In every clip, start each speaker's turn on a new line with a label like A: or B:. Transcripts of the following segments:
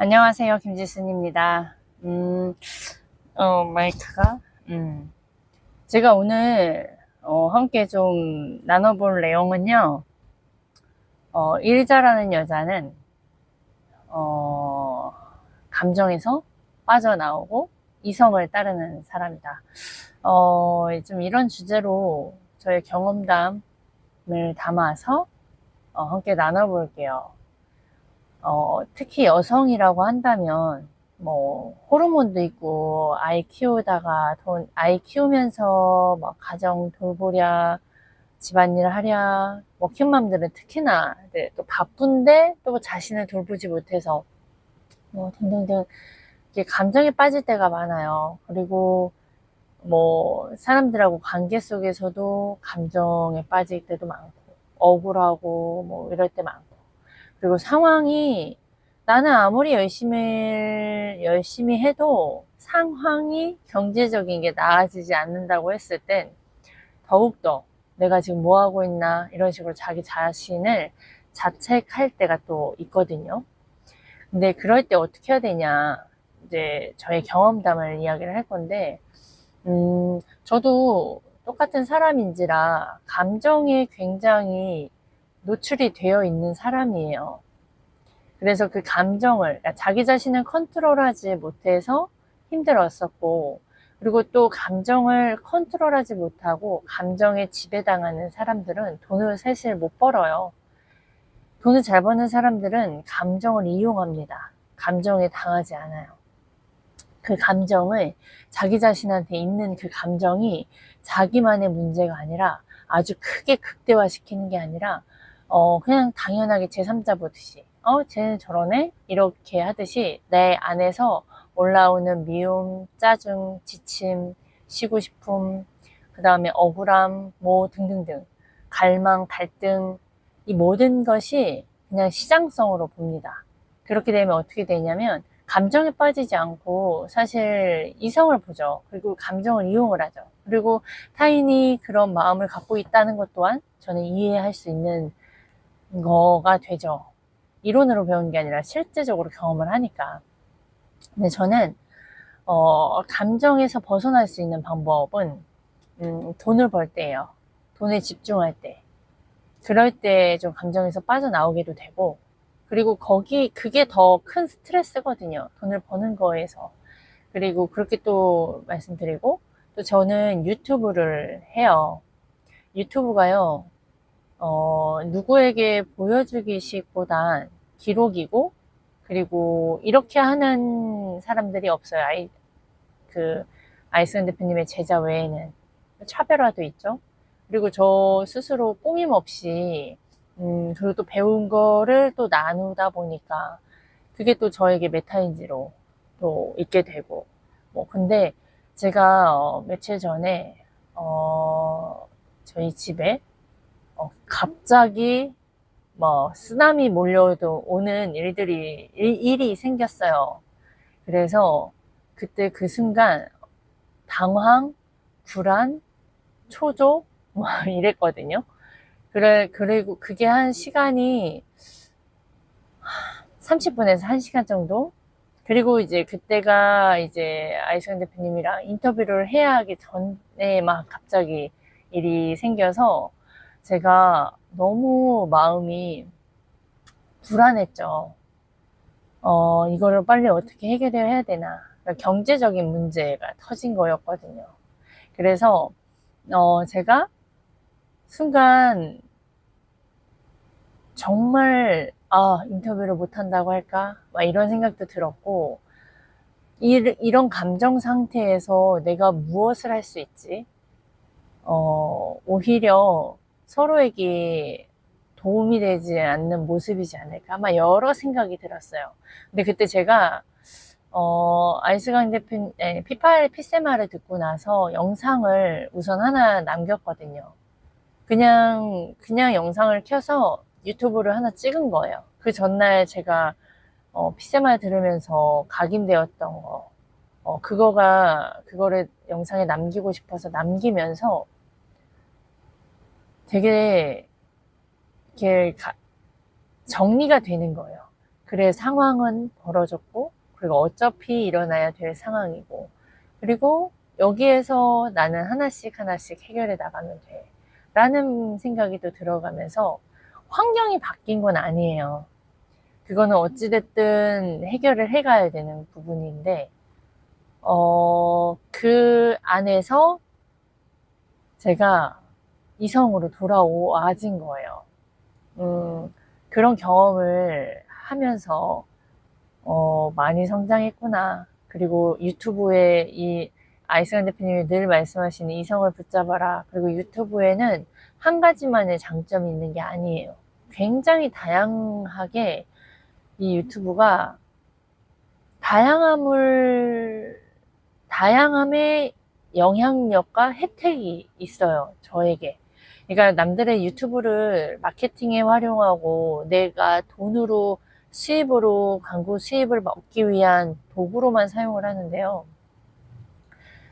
A: 안녕하세요, 김지순입니다. 마이크가, 제가 오늘, 함께 좀 나눠볼 내용은요, 일 잘하는 여자는, 어, 감정에서 빠져나오고 이성을 따르는 사람이다. 좀 이런 주제로 저의 경험담을 담아서, 함께 나눠볼게요. 특히 여성이라고 한다면, 뭐, 호르몬도 있고, 아이 키우면서, 막, 가정 돌보랴, 집안일 하랴, 워킹맘들은 특히나, 네, 또 바쁜데, 또 자신을 돌보지 못해서, 뭐, 등등등, 이게 감정에 빠질 때가 많아요. 그리고, 뭐, 사람들하고 관계 속에서도 감정에 빠질 때도 많고, 억울하고, 뭐, 이럴 때 많고. 그리고 상황이 나는 아무리 열심히 해도 상황이 경제적인 게 나아지지 않는다고 했을 땐 더욱더 내가 지금 뭐 하고 있나 이런 식으로 자기 자신을 자책할 때가 또 있거든요. 근데 그럴 때 어떻게 해야 되냐, 이제 저의 경험담을 이야기를 할 건데, 저도 똑같은 사람인지라 감정에 굉장히 노출이 되어 있는 사람이에요. 그래서 그 감정을, 그러니까 자기 자신을 컨트롤하지 못해서 힘들었었고, 그리고 또 감정을 컨트롤하지 못하고 감정에 지배당하는 사람들은 돈을 사실 못 벌어요. 돈을 잘 버는 사람들은 감정을 이용합니다. 감정에 당하지 않아요. 그 감정을, 자기 자신한테 있는 그 감정이 자기만의 문제가 아니라, 아주 크게 극대화시키는 게 아니라, 그냥 당연하게 제3자 보듯이, 쟤는 저러네? 이렇게 하듯이 내 안에서 올라오는 미움, 짜증, 지침, 쉬고 싶음, 그 다음에 억울함, 뭐 등등등, 갈망, 갈등, 이 모든 것이 그냥 시장성으로 봅니다. 그렇게 되면 어떻게 되냐면, 감정에 빠지지 않고 사실 이성을 보죠. 그리고 감정을 이용을 하죠. 그리고 타인이 그런 마음을 갖고 있다는 것 또한 저는 이해할 수 있는 거가 되죠. 이론으로 배운 게 아니라 실제적으로 경험을 하니까. 근데 저는 감정에서 벗어날 수 있는 방법은 돈을 벌 때예요. 돈에 집중할 때. 그럴 때 좀 감정에서 빠져나오기도 되고, 그리고 그게 더 큰 스트레스거든요. 돈을 버는 거에서. 그리고 그렇게 또 말씀드리고, 또 저는 유튜브를 해요. 유튜브가요, 누구에게 보여주기식보단 기록이고, 그리고 이렇게 하는 사람들이 없어요. 아이스원 대표님의 제자 외에는. 차별화도 있죠. 그리고 저 스스로 꾸밈없이, 그리고 또 배운 거를 또 나누다 보니까, 그게 또 저에게 메타인지로 또 있게 되고, 뭐, 근데 제가, 며칠 전에, 저희 집에, 갑자기, 뭐, 쓰나미 몰려도 오는 일이 생겼어요. 그래서 그때 그 순간, 당황, 불안, 초조, 뭐, 이랬거든요. 그리고 그게 한 시간이 30분에서 1시간 정도? 그리고 이제 그때가 이제 아이스강 대표님이랑 인터뷰를 해야 하기 전에 막 갑자기 일이 생겨서 제가 너무 마음이 불안했죠. 이거를 빨리 어떻게 해결해야 되나. 그러니까 경제적인 문제가 터진 거였거든요. 그래서, 제가 순간 정말, 인터뷰를 못한다고 할까? 막 이런 생각도 들었고, 이런 감정 상태에서 내가 무엇을 할 수 있지? 오히려 서로에게 도움이 되지 않는 모습이지 않을까? 아마 여러 생각이 들었어요. 근데 그때 제가, 아이스강 대표, 피세마를 듣고 나서 영상을 우선 하나 남겼거든요. 그냥 영상을 켜서 유튜브를 하나 찍은 거예요. 그 전날 제가, 피세마 들으면서 각인되었던 거, 그거를 영상에 남기고 싶어서 남기면서 되게 이렇게 정리가 되는 거예요. 그래 상황은 벌어졌고, 그리고 어차피 일어나야 될 상황이고, 그리고 여기에서 나는 하나씩 하나씩 해결해 나가면 돼 라는 생각이 또 들어가면서, 환경이 바뀐 건 아니에요. 그거는 어찌됐든 해결을 해가야 되는 부분인데, 그 안에서 제가 이성으로 돌아와진 거예요. 그런 경험을 하면서, 많이 성장했구나. 그리고 유튜브에 이 아이스간 대표님이 늘 말씀하시는 이성을 붙잡아라. 그리고 유튜브에는 한 가지만의 장점이 있는 게 아니에요. 굉장히 다양하게 이 유튜브가 다양함의 영향력과 혜택이 있어요, 저에게. 그러니까 남들의 유튜브를 마케팅에 활용하고 내가 돈으로 수입으로 광고 수입을 얻기 위한 도구로만 사용을 하는데요.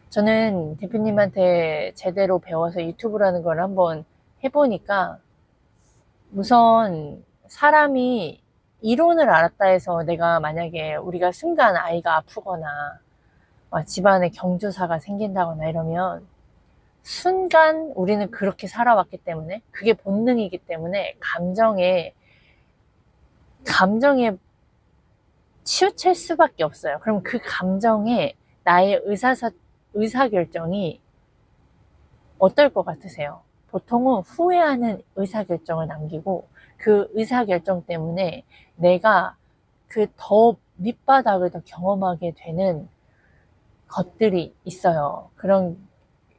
A: 저는 대표님한테 제대로 배워서 유튜브라는 걸 한번 해보니까, 우선 사람이 이론을 알았다 해서, 내가 만약에 우리가 순간 아이가 아프거나 집안에 경조사가 생긴다거나 이러면 순간 우리는 그렇게 살아왔기 때문에, 그게 본능이기 때문에 감정에 치우칠 수밖에 없어요. 그럼 그 감정에 나의 의사결정이 어떨 것 같으세요? 보통은 후회하는 의사결정을 남기고, 그 의사결정 때문에 내가 그 더 밑바닥을 더 경험하게 되는 것들이 있어요. 그런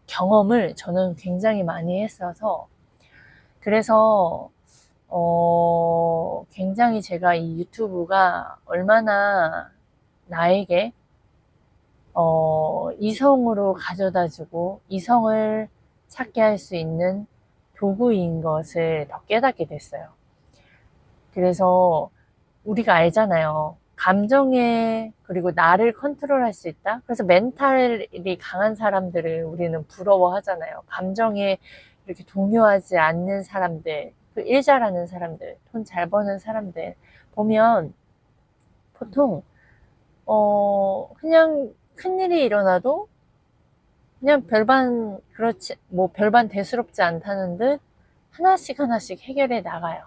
A: 경험을 저는 굉장히 많이 했어서, 그래서 굉장히 제가 이 유튜브가 얼마나 나에게 이성으로 가져다주고 이성을 찾게 할 수 있는 도구인 것을 더 깨닫게 됐어요. 그래서 우리가 알잖아요. 감정에, 그리고 나를 컨트롤할 수 있다. 그래서 멘탈이 강한 사람들을 우리는 부러워하잖아요. 감정에 이렇게 동요하지 않는 사람들, 그 일 잘하는 사람들, 돈 잘 버는 사람들 보면 보통 그냥 큰일이 일어나도 그냥 별반 대수롭지 않다는 듯 하나씩 하나씩 해결해 나가요.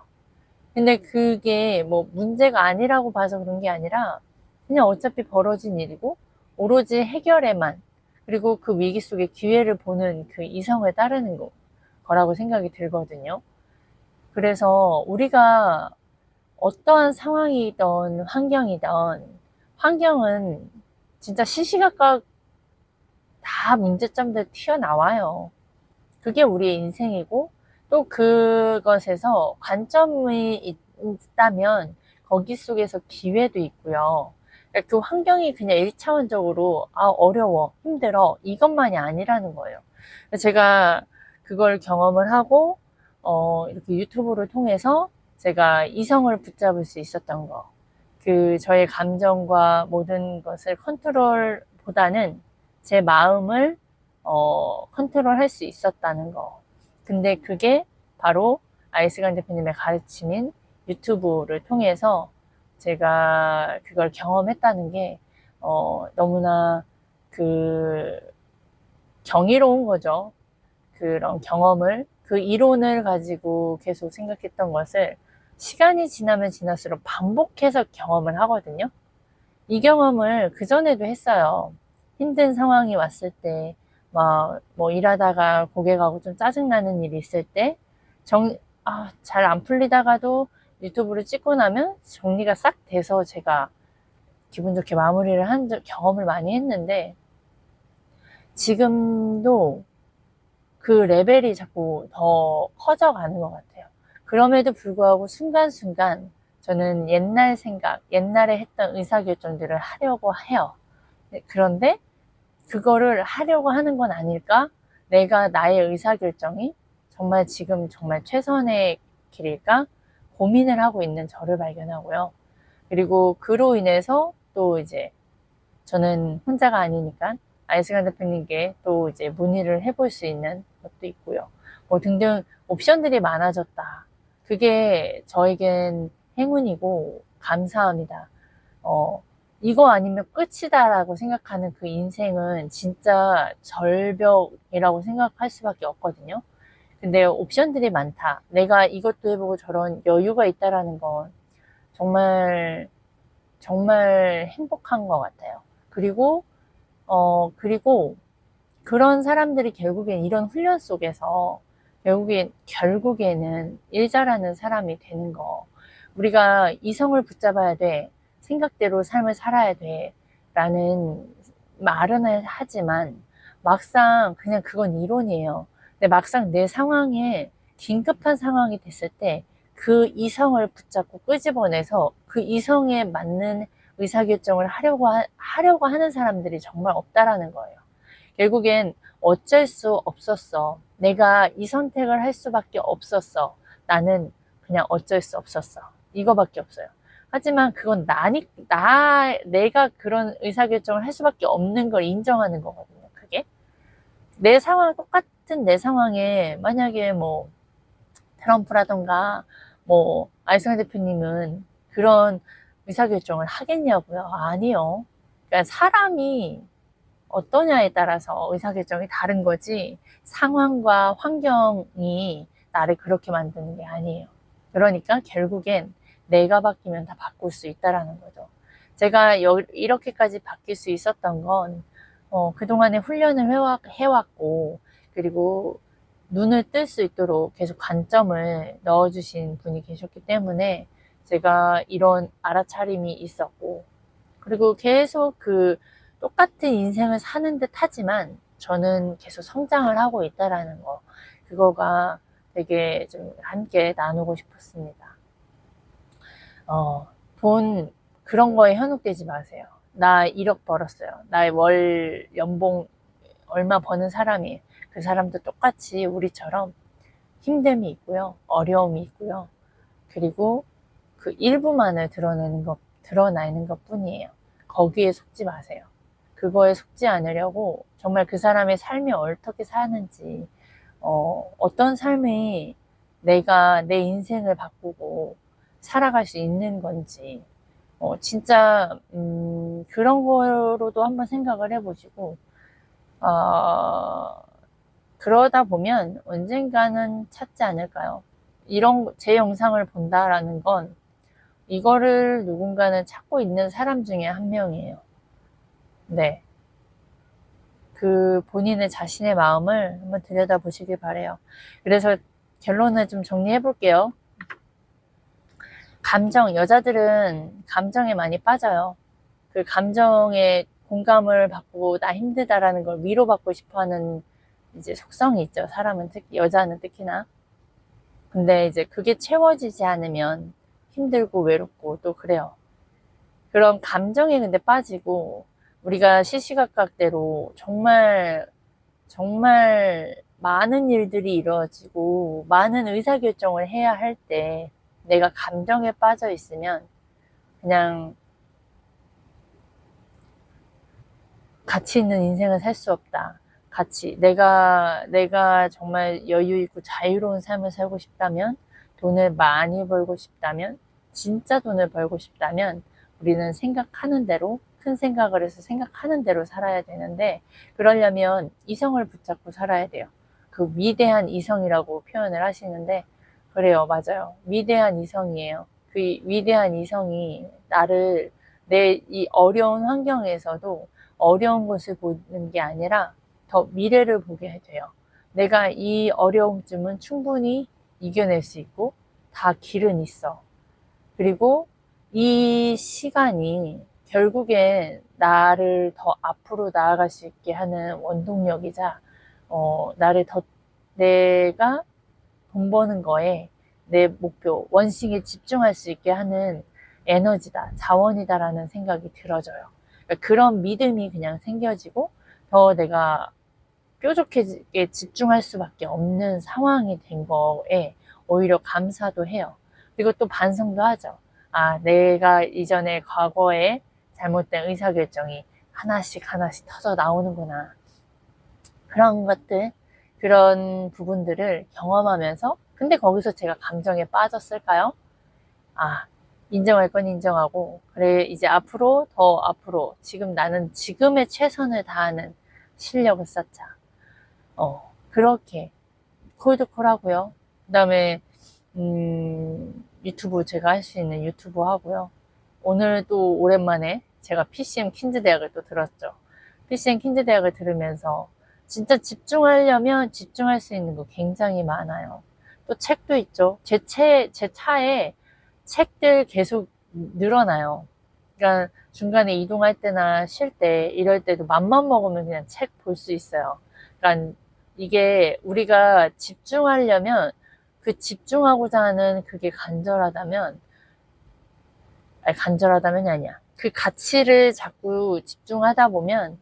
A: 근데 그게 뭐 문제가 아니라고 봐서 그런 게 아니라, 그냥 어차피 벌어진 일이고 오로지 해결에만, 그리고 그 위기 속에 기회를 보는 그 이성을 따르는 거라고 생각이 들거든요. 그래서 우리가 어떠한 상황이든 환경은 진짜 시시각각 다 문제점들 튀어나와요. 그게 우리의 인생이고, 또 그것에서 관점이 있다면 거기 속에서 기회도 있고요. 그러니까 그 환경이 그냥 일차원적으로 어려워, 힘들어, 이것만이 아니라는 거예요. 제가 그걸 경험을 하고 이렇게 유튜브를 통해서 제가 이성을 붙잡을 수 있었던 거, 그 저의 감정과 모든 것을 컨트롤보다는 제 마음을 컨트롤할 수 있었다는 거. 근데 그게 바로 아이스간 대표님의 가르침인 유튜브를 통해서 제가 그걸 경험했다는 게 너무나 그 경이로운 거죠. 그런 경험을, 그 이론을 가지고 계속 생각했던 것을 시간이 지나면 지날수록 반복해서 경험을 하거든요. 이 경험을 그전에도 했어요. 힘든 상황이 왔을 때, 뭐 일하다가 고객하고 좀 짜증나는 일이 있을 때, 잘 안 풀리다가도 유튜브를 찍고 나면 정리가 싹 돼서 제가 기분 좋게 마무리를 한 경험을 많이 했는데, 지금도 그 레벨이 자꾸 더 커져가는 것 같아요. 그럼에도 불구하고 순간순간 저는 옛날에 했던 의사결정들을 하려고 해요. 그런데 그거를 하려고 하는 건 아닐까? 내가 나의 의사결정이 정말 지금 정말 최선의 길일까? 고민을 하고 있는 저를 발견하고요. 그리고 그로 인해서 또 이제 저는 혼자가 아니니까 아이스간 대표님께 또 이제 문의를 해볼 수 있는 것도 있고요. 뭐 등등 옵션들이 많아졌다. 그게 저에겐 행운이고, 감사합니다. 이거 아니면 끝이다라고 생각하는 그 인생은 진짜 절벽이라고 생각할 수밖에 없거든요. 근데 옵션들이 많다. 내가 이것도 해보고 저런 여유가 있다라는 건 정말 정말 행복한 것 같아요. 그리고 그런 사람들이 결국엔 이런 훈련 속에서 결국에는 일 잘하는 사람이 되는 거. 우리가 이성을 붙잡아야 돼. 생각대로 삶을 살아야 돼. 라는 말은 하지만 막상 그냥 그건 이론이에요. 근데 막상 내 상황에 긴급한 상황이 됐을 때 그 이성을 붙잡고 끄집어내서 그 이성에 맞는 의사결정을 하려고 하는 사람들이 정말 없다라는 거예요. 결국엔 어쩔 수 없었어. 내가 이 선택을 할 수밖에 없었어. 나는 그냥 어쩔 수 없었어. 이거밖에 없어요. 하지만 그건 내가 그런 의사결정을 할 수밖에 없는 걸 인정하는 거거든요. 그게. 똑같은 내 상황에 만약에 뭐 트럼프라던가 뭐 안승환 대표님은 그런 의사결정을 하겠냐고요? 아니요. 그러니까 사람이 어떠냐에 따라서 의사결정이 다른 거지 상황과 환경이 나를 그렇게 만드는 게 아니에요. 그러니까 결국엔 내가 바뀌면 다 바꿀 수 있다라는 거죠. 제가 이렇게까지 바뀔 수 있었던 건 그동안에 훈련을 해왔고 그리고 눈을 뜰 수 있도록 계속 관점을 넣어주신 분이 계셨기 때문에 제가 이런 알아차림이 있었고 그리고 계속 똑같은 인생을 사는 듯 하지만 저는 계속 성장을 하고 있다라는 거. 그거가 되게 좀 함께 나누고 싶었습니다. 돈, 그런 거에 현혹되지 마세요. 나 1억 벌었어요. 나의 월 연봉 얼마 버는 사람이 그 사람도 똑같이 우리처럼 힘듦이 있고요. 어려움이 있고요. 그리고 그 일부만을 드러내는 것 뿐이에요. 거기에 속지 마세요. 그거에 속지 않으려고 정말 그 사람의 삶이 어떻게 사는지, 어떤 삶이 내가 내 인생을 바꾸고 살아갈 수 있는 건지, 진짜, 그런 거로도 한번 생각을 해보시고, 어, 그러다 보면 언젠가는 찾지 않을까요? 제 영상을 본다라는 건 이거를 누군가는 찾고 있는 사람 중에 한 명이에요. 네. 그 본인의 자신의 마음을 한번 들여다보시길 바래요. 그래서 결론을 좀 정리해 볼게요. 여자들은 감정에 많이 빠져요. 그 감정에 공감을 받고 나 힘들다라는 걸 위로받고 싶어 하는 이제 속성이 있죠. 여자는 특히나. 근데 이제 그게 채워지지 않으면 힘들고 외롭고 또 그래요. 그런 감정에 근데 빠지고 우리가 시시각각대로 정말 많은 일들이 이루어지고 많은 의사결정을 해야 할 때 내가 감정에 빠져 있으면 그냥 가치 있는 인생을 살 수 없다. 내가 정말 여유 있고 자유로운 삶을 살고 싶다면, 돈을 많이 벌고 싶다면, 진짜 돈을 벌고 싶다면, 우리는 생각하는 대로, 큰 생각을 해서 생각하는 대로 살아야 되는데, 그러려면 이성을 붙잡고 살아야 돼요. 그 위대한 이성이라고 표현을 하시는데, 그래요, 맞아요. 위대한 이성이에요. 그 위대한 이성이 내 이 어려운 환경에서도 어려운 것을 보는 게 아니라 더 미래를 보게 돼요. 내가 이 어려움쯤은 충분히 이겨낼 수 있고 다 길은 있어. 그리고 이 시간이 결국엔 나를 더 앞으로 나아갈 수 있게 하는 원동력이자 나를 더 내가 돈 버는 거에 내 목표, 원칙에 집중할 수 있게 하는 에너지다, 자원이다라는 생각이 들어져요. 그러니까 그런 믿음이 그냥 생겨지고 더 내가 뾰족하게 집중할 수밖에 없는 상황이 된 거에 오히려 감사도 해요. 그리고 또 반성도 하죠. 아, 내가 이전에 과거에 잘못된 의사결정이 하나씩 터져 나오는구나. 그런 부분들을 경험하면서 근데 거기서 제가 감정에 빠졌을까요? 아, 인정할 건 인정하고, 그래, 이제 앞으로, 더 앞으로, 지금 나는 지금의 최선을 다하는 실력을 쌓자. 그렇게, 콜드콜 하고요. 그 다음에, 유튜브 제가 할 수 있는 유튜브 하고요. 오늘 또 오랜만에 제가 PCM 퀸즈 대학을 또 들었죠. PCM 퀸즈 대학을 들으면서 진짜 집중하려면 집중할 수 있는 거 굉장히 많아요. 또 책도 있죠. 제 차에 책들 계속 늘어나요. 그러니까 중간에 이동할 때나 쉴 때 이럴 때도 맘만 먹으면 그냥 책 볼 수 있어요. 그러니까 이게 우리가 집중하려면 그 집중하고자 하는 그게 간절하다면, 아니 간절하다면이 아니야. 그 가치를 자꾸 집중하다 보면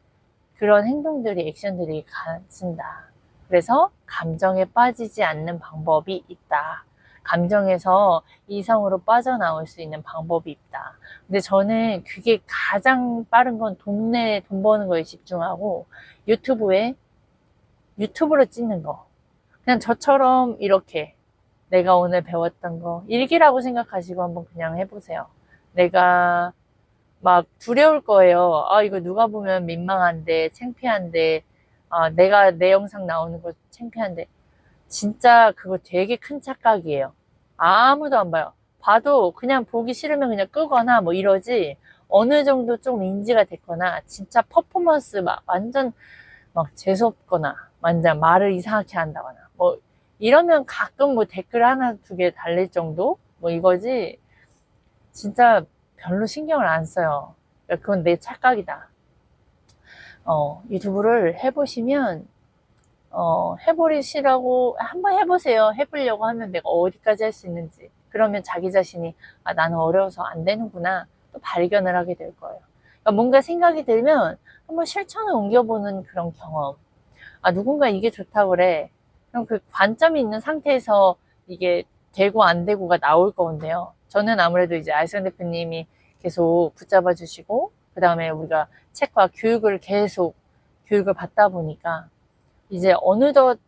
A: 그런 행동들이, 액션들이 가진다. 그래서 감정에 빠지지 않는 방법이 있다. 감정에서 이성으로 빠져나올 수 있는 방법이 있다. 근데 저는 그게 가장 빠른 건 동네에 돈 버는 거에 집중하고 유튜브로 찍는 거. 그냥 저처럼 이렇게 내가 오늘 배웠던 거 일기라고 생각하시고 한번 그냥 해보세요. 내가 막 두려울 거예요. 아, 이거 누가 보면 민망한데, 창피한데, 아, 내가 내 영상 나오는 거 창피한데. 진짜 그거 되게 큰 착각이에요. 아무도 안 봐요. 봐도 그냥 보기 싫으면 그냥 끄거나 뭐 이러지, 어느 정도 좀 인지가 됐거나, 진짜 퍼포먼스 막 완전 막 재수없거나, 완전 말을 이상하게 한다거나, 뭐 이러면 가끔 뭐 댓글 하나 두 개 달릴 정도? 뭐 이거지, 진짜 별로 신경을 안 써요. 그건 내 착각이다. 유튜브를 해보시면, 해보시라고, 한번 해보세요. 해보려고 하면 내가 어디까지 할 수 있는지. 그러면 자기 자신이, 아, 나는 어려워서 안 되는구나. 또 발견을 하게 될 거예요. 그러니까 뭔가 생각이 들면 한번 실천을 옮겨보는 그런 경험. 아, 누군가 이게 좋다고 그래. 그럼 그 관점이 있는 상태에서 이게 되고 안 되고가 나올 건데요. 저는 아무래도 이제 알선 대표님이 계속 붙잡아 주시고, 그 다음에 우리가 책과 교육을 받다 보니까, 이제 어느덧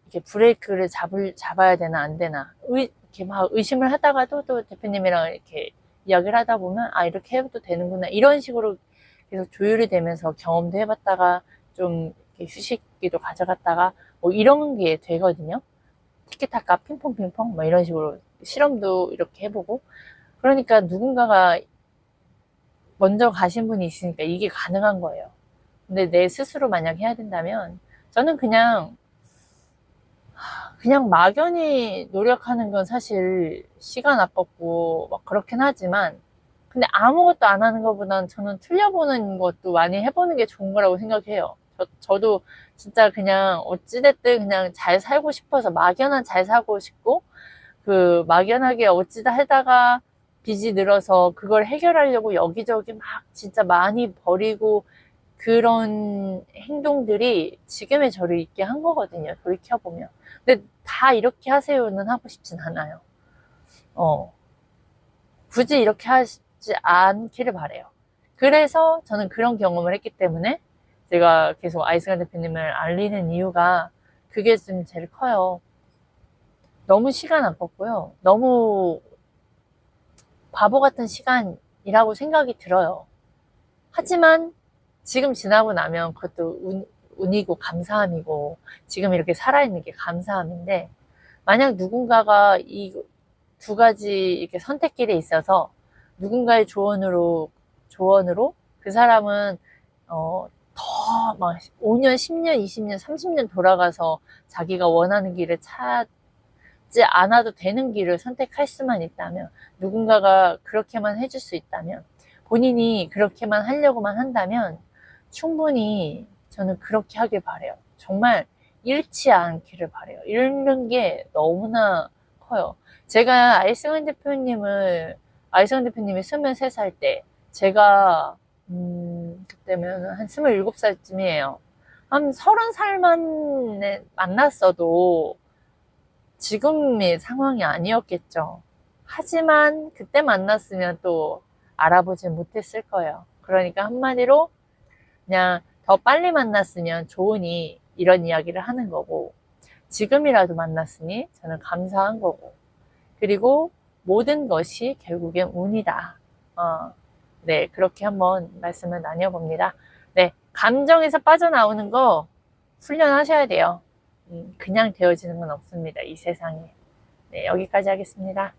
A: 이렇게 브레이크를 잡아야 되나 안 되나, 이렇게 막 의심을 하다가도 또 대표님이랑 이렇게 이야기를 하다 보면, 아, 이렇게 해도 되는구나. 이런 식으로 계속 조율이 되면서 경험도 해봤다가, 좀 이렇게 휴식기도 가져갔다가, 뭐 이런 게 되거든요. 티키타카 핑퐁 핑퐁 뭐 이런 식으로 실험도 이렇게 해보고. 그러니까 누군가가 먼저 가신 분이 있으니까 이게 가능한 거예요. 근데 내 스스로 만약 해야 된다면, 저는 그냥 막연히 노력하는 건 사실 시간 아깝고 막 그렇긴 하지만, 근데 아무것도 안 하는 것보다는 저는 틀려보는 것도 많이 해보는 게 좋은 거라고 생각해요. 저도 진짜 그냥 어찌됐든 그냥 잘 살고 싶어서 막연한 잘 살고 싶고, 그 막연하게 어찌다 하다가 빚이 늘어서 그걸 해결하려고 여기저기 막 진짜 많이 버리고, 그런 행동들이 지금의 저를 있게 한 거거든요. 돌이켜보면. 근데 다 이렇게 하세요는 하고 싶진 않아요. 어, 굳이 이렇게 하지 않기를 바래요. 그래서 저는 그런 경험을 했기 때문에 제가 계속 아이스간 대표님을 알리는 이유가 그게 좀 제일 커요. 너무 시간 아깝고요. 너무 바보 같은 시간이라고 생각이 들어요. 하지만 지금 지나고 나면 그것도 운이고 감사함이고, 지금 이렇게 살아있는 게 감사함인데, 만약 누군가가 이 두 가지 이렇게 선택길에 있어서 누군가의 조언으로 그 사람은 더 막 5년, 10년, 20년, 30년 돌아가서 자기가 원하는 길을 찾지 않아도 되는 길을 선택할 수만 있다면, 누군가가 그렇게만 해줄 수 있다면, 본인이 그렇게만 하려고만 한다면 충분히 저는 그렇게 하길 바래요. 정말 잃지 않기를 바래요. 잃는 게 너무나 커요. 제가 아이승환 대표님이 23살 때, 제가 그때면 한 27살쯤이에요. 한 30살만 만났어도 지금의 상황이 아니었겠죠. 하지만 그때 만났으면 또 알아보지 못했을 거예요. 그러니까 한마디로 그냥 더 빨리 만났으면 좋으니 이런 이야기를 하는 거고, 지금이라도 만났으니 저는 감사한 거고, 그리고 모든 것이 결국엔 운이다. 네, 그렇게 한번 말씀을 나눠봅니다. 네, 감정에서 빠져나오는 거 훈련하셔야 돼요. 그냥 되어지는 건 없습니다. 이 세상에. 네, 여기까지 하겠습니다.